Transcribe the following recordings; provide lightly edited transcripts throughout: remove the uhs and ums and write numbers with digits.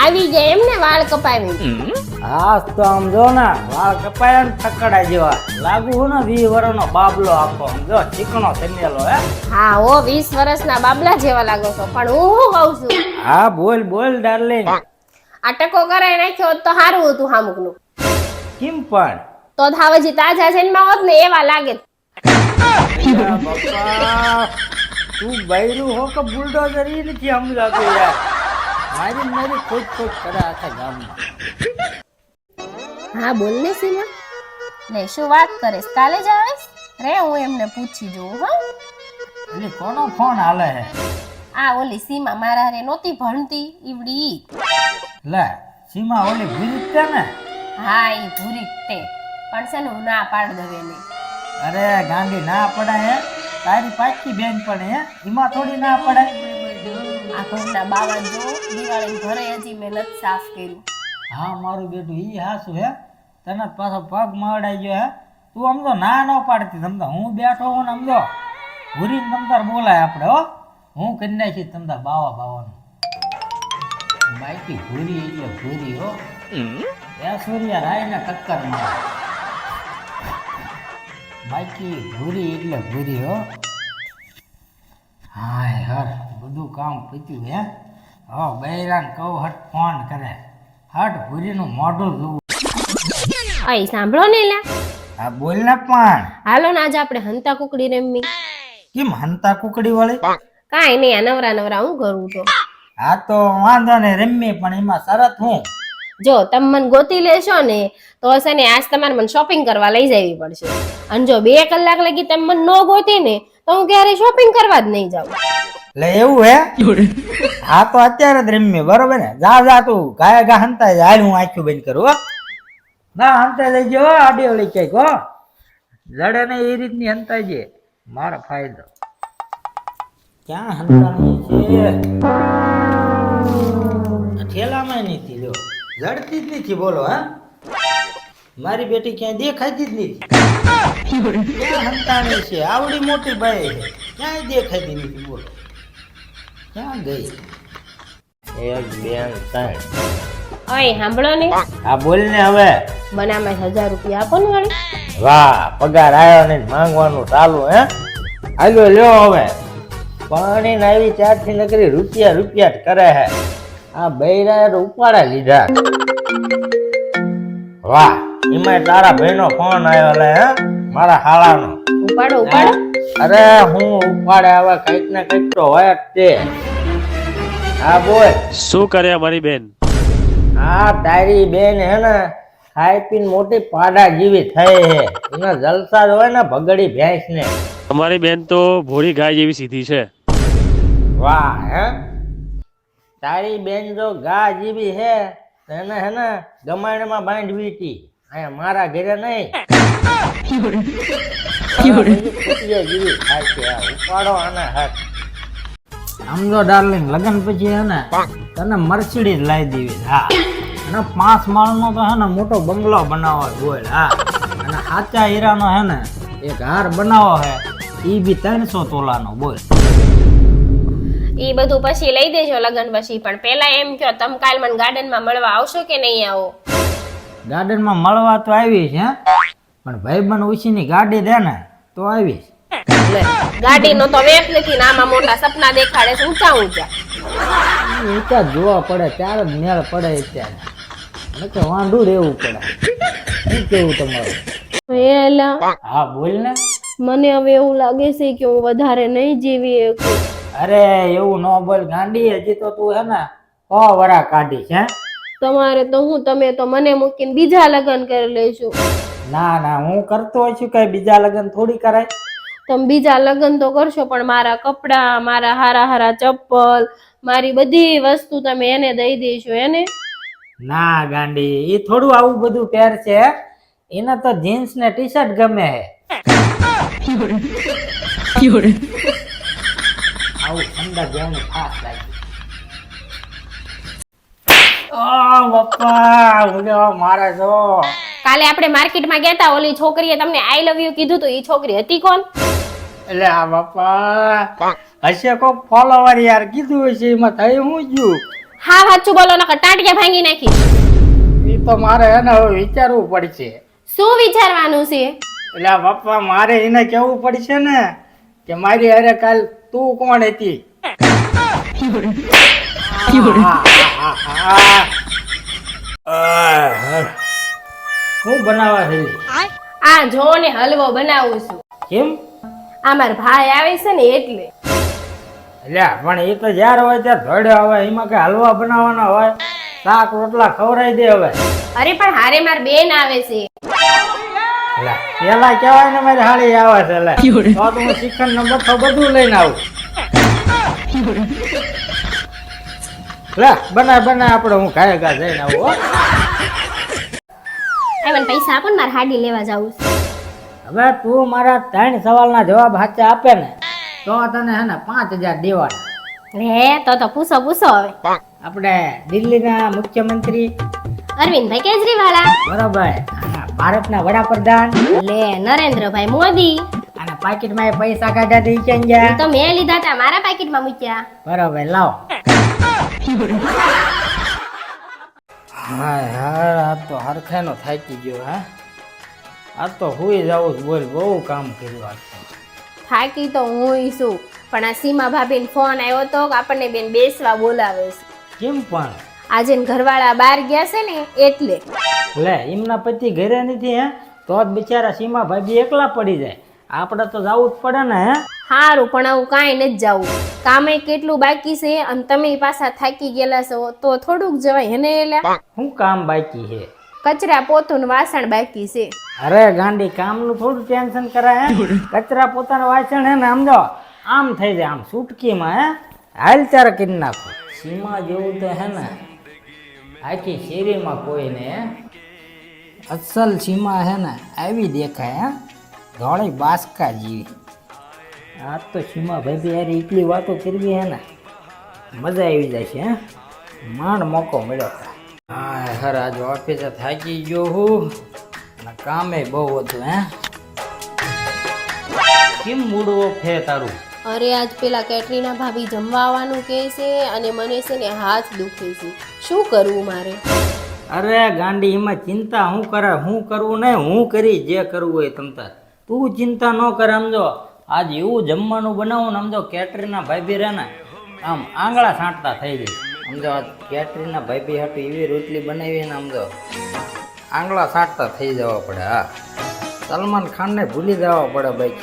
આવી જાય એમને વાળ કપાવી. હા તો આમ જો ને વાળ કપાયા ને થકડા જેવા લાગુ હું ને 20 વર્ષનો બાબલો આખો આમ જો ચીકણો થયેલો હે. હા ઓ 20 વર્ષના બાબલા જેવા લાગો છો પણ હું શું કહું છું હા બોલ બોલ ડાર્લિંગ. આ ટકો કરાઈ નાખ્યો હોત તો સારું હતું હામુકનું. કેમ પણ તો ધાવજી તાજા જન્મા હોત ને એવા લાગે. અલ્યા બાપા તું બૈરું હો કે બુલડોઝર ઈ નથી સમજાતું યાર. મારી ખોટ કરે આખા ગામમાં. હા બોલ ને સીમા. લે શું વાત કરીશ કાલે જ આવીશ રે હું એમને પૂછી જોઉં હો. એટલે કોનો ફોન હાલે હે? આ ઓલી સીમા મારા હારે નહોતી ભણતી ઈવડી. લે સીમા ઓલી ભૂરી છે ને? હા ઈ ભૂરી તે પણ છે ને હું ના પાડ દવે ને. અરે ગાંડી ના પડાય હે તારી પાકી બેન પણ હે એમાં થોડી ના પડાય. આ ઘરના બાવન જો દિવાળી ઘરે હજી મેં નથી સાફ કર્યું. હા મારું બેટું ઈ હાસુ હે તને પાછો પગ મવડાઈ ગયો હે. તું આમ તો ના ન પાડતી તમતા હું બેઠો હું ને આમ તો ભૂરીને તમતાર બોલાય આપણે હો. હું કરી નાખી તમતાર બાવાનું બાઈકી ભૂરી એટલે ભૂરી હો. એ સૂર્યા રાયને ટક્કર મારે બાઈકી ભૂરી એટલે ભૂરી હો. હાય હર બધું કામ પત્યું હે. હો બૈરાન કહું હટ ફોન કરે હટ ભૂરીનું મોઢું જોવું. અય સાંભળો ને લા. હા બોલ ને પણ. હાલો ને આજે આપણે હંતા કુકડી રમવી. કેમ હંતા કુકડી વાળી? કાંઈ નહીં આ નવરા નવરા હું કરું તો. હા તો વાંધો ને રમી પણ એમાં શરત હું? જો તમે મને ગોતી લેશો ને તો હશે ને આજ તમારે મને શોપિંગ કરવા લઈ જવી પડશે. અને જો 2 કલાક લગી તમે મને ન ગોતી ને તો હું ક્યારે શોપિંગ કરવા જ નહીં જાઉં. લે એવું હે? હા તો અત્યારે જ રમી બરોબર ને. જા તું ગાય ગા હંતા હાલ હું આંખ્યું બંધ કરું હો. ના હંતા લઈ ગયો આડી ઓળી ક્યાંક હો. લડે ને એ રીતની હંતા છે મારો ફાયદો. ક્યાં હંતાણી છે? ઠેલામાં નથી લ્યો લડતી જ નથી બોલો હા. મારી બેટી ક્યાંય દેખાતી જ નથી. ક્યાં હંતાણી છે આવડી મોટી ભાઈ છે ક્યાંય દેખાતી નથી બોલો. ક્યાં ગઈ? 1 2 3. અય સાંભળો ને. હા બોલ ને હવે. બનામાં 1000 રૂપિયા આપો ને વળી. વાહ પગાર આવ્યો ને માંગવાનું ચાલુ હે. હાલો લ્યો હવે. પાણી ને આવી ચારથી નકરી રૂપિયા જ કરે હે. આ બૈરા ઉપાડા લીધા. વાહ એમાં તારા ભાઈનો ફોન આવ્યો લે હે મારા હાળાનો. ઉપાડો. અરે હું ઉપાડે હવે કઈક ને કઈક તો હોય જ તે. હા બોલ. શું કરે મારી બેન? હા તારી બેન હે ને ખાઈ પીને મોટી પાડા જેવી થઈ હે. એના જલસા જ હોય ને ભગડી ભેંસ ને. તમારી બેન તો ભોળી ગાય જેવી સીધી છે. વાહ હે તારી બેન જો ગા જેવી હે એને હે ને ગમાણમાં બાંધવી હતી અહીંયા મારા ઘરે નહીં. ઉપાડો અને હાથ સમજો ડાર્લિંગ લગન પછી હે ને તને મર્સિડીઝ લાવી દેવી. હા અને 5 માળનો તો હે ને મોટો બંગલો બનાવો બોલ. હા અને સાચા હીરાનો હે ને એક હાર બનાવો હે ઈ બી 300 તોલાનો બોલ. ઈ બધું પછી લઈ દેજો લગન પછી પણ પેલા એમ કયો તમે કાલ મને ગાર્ડનમાં મળવા આવશો કે નહીં આવો? ગાર્ડનમાં મળવા તો આવીશ હે પણ ભાઈબંધ ઉછીની ગાડી દે ને તો આવીશ. ગાડી નો તો વેપ નથી ને આમાં મોટા સપના દેખાડે છે ઊંચા ઊંચા જોવા પડે ત્યારે જ મેળ પડે અત્યારે નકે વાંઢું રહેવું પડે. શું કેવું તમારું? હા બોલ ને. મને હવે એવું લાગે છે કે હું વધારે નહીં જીવી શકું. અરે એવું ન બોલ ગાંડી હજી તો તું હે ને 100 વરા કાઢીશ હે. તમારે તો હું તમે તો મને મૂકીને બીજા લગ્ન કરી લેશો. ના હું કરતો હોય છું કઈ બીજા લગ્ન થોડી કરાય. તમે બીજા લગ્ન તો કરશો પણ મારા કપડા મારા હારા ચપ્પલ મારી બધી વસ્તુ તમે એને દઈ દેશો એને? ના ગાંડી એ થોડું આવું બધું પહેર છે. એને તો જીન્સ ને ટી શર્ટ ગમે હે. આવું ઠંડા જેવું ખાસ લાગે. બાપા મારે જો કાલે આપણે માર્કેટમાં ગયા તા ઓલી છોકરીએ તમને આઈ લવ યુ કીધું તો ઈ છોકરી હતી કોણ? એટલે આ બાપા હશે કોક ફોલોવર યાર કીધું હશે એમાં થઈ હું ગયું. હા સાચું બોલો નકર ટાટિયા ભાંગી નાખી. એ તો મારે એને હવે વિચારવું પડશે. શું વિચારવાનું છે? એટલે આ પપ્પા મારે એને કેવું પડશે ને કે મારી અરે કાલ તું કોણ હતી. શું બનાવવા છે? આ જો ને હલવો બનાવું છું. કેમ? આ મારા ભાઈ આવે છે ને એટલે. એટલે પણ એ તો જ્યારે હોય ત્યારે ધોડ્યો આવે, એમાં કઈ હલવા બનાવવાના હોય? શાક રોટલા ખવડાવી દે હવે. અરે પણ હારે માર બેન આવે છે. એટલે પેલા કેવાય ને મારી હાળી આવે છે. એટલે તો હું શ્રીખંડ ને બઠો બધું લઈને આવું. લે બનાય આપણે, હું ઘાય ઘા જઈને આવું હો. મને પૈસા આપો ને મારે હાડી લેવા જાવું છે. હવે તું મારા 3 સવાલના જવાબ સાચા આપે ને તો તને હે ને 5000 દેવાના. લે તો પૂછો હવે. આપણે દિલ્હીના મુખ્યમંત્રી અરવિંદભાઈ કેજરીવાલા. બરોબર, અને ભારતના વડાપ્રધાન લે નરેન્દ્રભાઈ મોદી. અને પાકીટમાં પૈસા કાઢ્યા દઈ કે ગયા તો મેં લીધા તા, મારા પાકીટમાં મૂક્યા. બરોબર, લાવો. હાય હાય, આ તો હરખાનો થાકી ગયો. આ તો હુઈ જાવું. બોલ, બહુ કામ કર્યું આજ તો. થાકી તો હું છું, પણ આ સીમા ભાભીને ફોન આવ્યો તો કે આપણને બેન બેસવા બોલાવે છે. કેમ પણ? આજે ને ઘરવાળા બહાર ગયા છે ને એટલે. લે એમના પતિ ઘરે નથી તો જ બિચારા સીમા ભાભી એકલા પડી જાય. આપણે તો જવું જ પડે ને. હારું, પણ આવું કાંઈ નથી જવું. કામે કેટલું બાકી છે અને તમે પાછા થાકી ગયેલા છો તો થોડુંક જવાય હેને. એલા શું કામ બાકી છે? કચરા પોતું ને વાસણ બાકી છે. અરે ગાંડી, કામનું થોડું ટેન્શન કરાય. કચરા પોતાના વાસણ હે ને સમજો આમ થઈ જાય, આમ સુટકીમાં હાલ ચાર કરી નાખો. સીમા જેવું તો હે ને આખી શેરીમાં કોઈને અસલ સીમા હે ને આવી દેખાય. ધોળી બાસકા જેવી. આ તો સીમા ભાઈ યાર એટલી વાતો કરવી હે ને મજા આવી જાય છે. માંડ મોકો મળ્યો. હા હર આજ ઓફિસે થાકી ગયો હું અને કામે બહુ હતું. કેમ મૂડવો ફે તારું? અરે આજ પેલા કેટરીના ભાભી જમવા આવવાનું કહે છે અને મને છે ને હાથ દુખે છે. શું કરવું મારે? અરે ગાંડી, એમાં ચિંતા હું કરે? હું કરવું નહીં, હું કરી જે કરવું હોય તમતાર. તું ચિંતા ન કરે. સમજો આજ એવું જમવાનું બનાવું ને સમજો કેટરીના ભાભી રહે ને આમ આંગળા છાંટતા થઈ જાય. સમજો આજ કેટરીના ભાભી હાટું એવી રોટલી બનાવી ને સમજો આંગળા છાંટતા થઈ જવા પડે. હા, સલમાન ખાનને ભૂલી જવા પડે ભાઈ.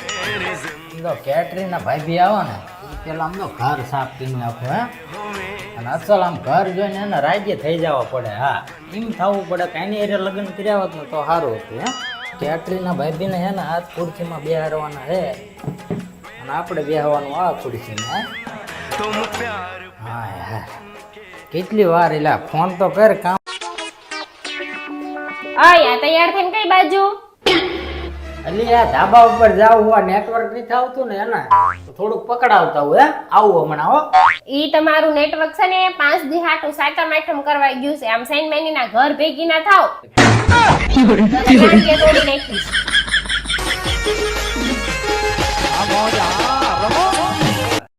સમજો કેટરીના ભાભી આવે ને એ પેલા સમજો ઘર સાફ કરી નાખો. અને અસલ આમ ઘર જોઈને એને રાજ્ય થઈ જવા પડે. હા, એમ થવું પડે. કાંઈ એરે લગ્ન કર્યા હોત ને તો સારું હતું. કેટરીના ભાભીને હે ને આ ખુરશીમાં બેહારવાના હે અને આપણે બેહવાનું આ ખુરશીમાં. હા યાર, કેટલી વાર એલા ફોન તો કર. કામ આ તૈયાર થઈને કઈ બાજુ? એટલે આ ધાબા ઉપર જાવ નેટવર્ક નથી આવતું ને એના તો થોડુંક પકડાવતા હોય. આવું હમણાં હો. ઈ તમારું નેટવર્ક છે ને 5 દી હાટું સાતમ આઠમ કરવા ગયું છે. આમ સાઈન મેની ના ઘર ભેગી ના થાવ. તોડી નાખીશ.